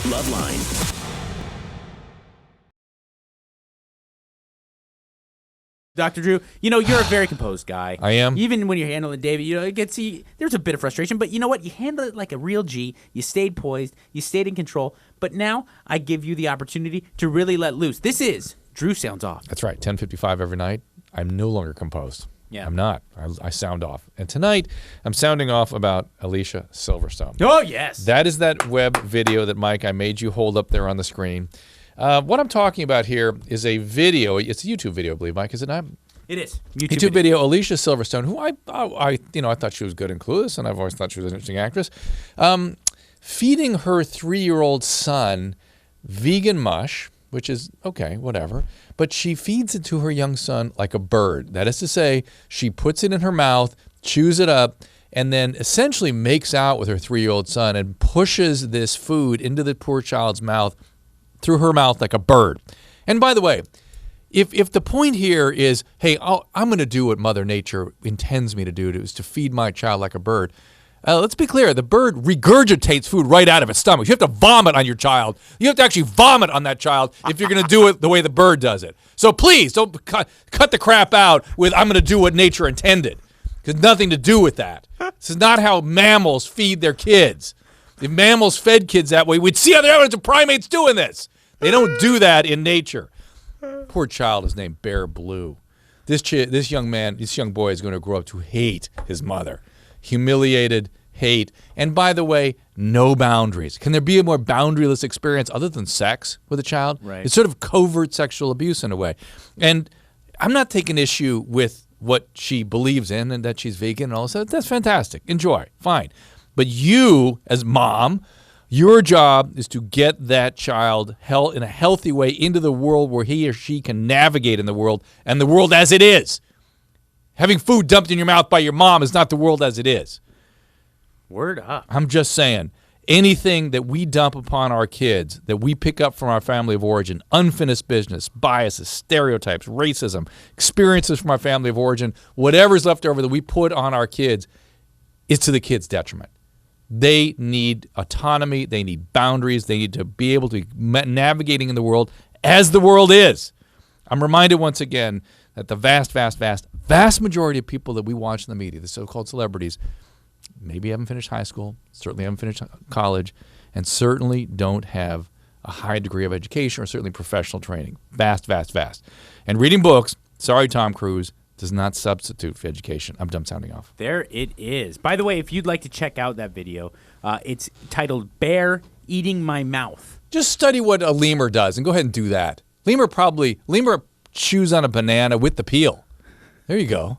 Loveline. Dr. Drew, you're a very composed guy. I am. Even when you're handling David, it gets there's a bit of frustration, but you know what? You handle it like a real G. You stayed poised. You stayed in control. But now I give you the opportunity to really let loose. This is Drew Sounds Off. That's right. 10:55 every night. I'm no longer composed. Yeah. I'm not. I sound off. And tonight, I'm sounding off about Alicia Silverstone. Oh, yes. That is that web video that, Mike, I made you hold up there on the screen. What I'm talking about here is a video. It's a YouTube video, I believe, Mike, is it not? It is. YouTube video. Alicia Silverstone, who I thought she was good and clueless, and I've always thought she was an interesting actress, feeding her 3-year-old son vegan mush, which is okay, whatever. But she feeds it to her young son like a bird. That is to say, she puts it in her mouth, chews it up, and then essentially makes out with her 3-year-old son and pushes this food into the poor child's mouth through her mouth like a bird. And by the way, if the point here is, hey, I'm going to do what Mother Nature intends me to do, is to feed my child like a bird, let's be clear. The bird regurgitates food right out of its stomach. You have to vomit on your child. You have to actually vomit on that child if you're going to do it the way the bird does it. So please don't cut the crap out with I'm going to do what nature intended. Because nothing to do with that. This is not how mammals feed their kids. If mammals fed kids that way, we'd see other evidence of primates doing this. They don't do that in nature. Poor child is named Bear Blue. This young boy is going to grow up to hate his mother. Humiliated, hate, and by the way, no boundaries. Can there be a more boundaryless experience other than sex with a child? Right. It's sort of covert sexual abuse in a way. And I'm not taking issue with what she believes in and that she's vegan and all that. That's fantastic. Enjoy. Fine. But you, as mom, your job is to get that child in a healthy way into the world where he or she can navigate in the world and the world as it is. Having food dumped in your mouth by your mom is not the world as it is. Word up. I'm just saying, anything that we dump upon our kids, that we pick up from our family of origin, unfinished business, biases, stereotypes, racism, experiences from our family of origin, whatever's left over that we put on our kids is to the kids' detriment. They need autonomy. They need boundaries. They need to be able to be navigating in the world as the world is. I'm reminded once again that the vast majority of people that we watch in the media, the so-called celebrities, maybe haven't finished high school, certainly haven't finished college, and certainly don't have a high degree of education or certainly professional training. Vast. And reading books, sorry, Tom Cruise, does not substitute for education. I'm done sounding off. There it is. By the way, if you'd like to check out that video, it's titled Bear Eating My Mouth. Just study what a lemur does and go ahead and do that. Lemur chews on a banana with the peel. There you go.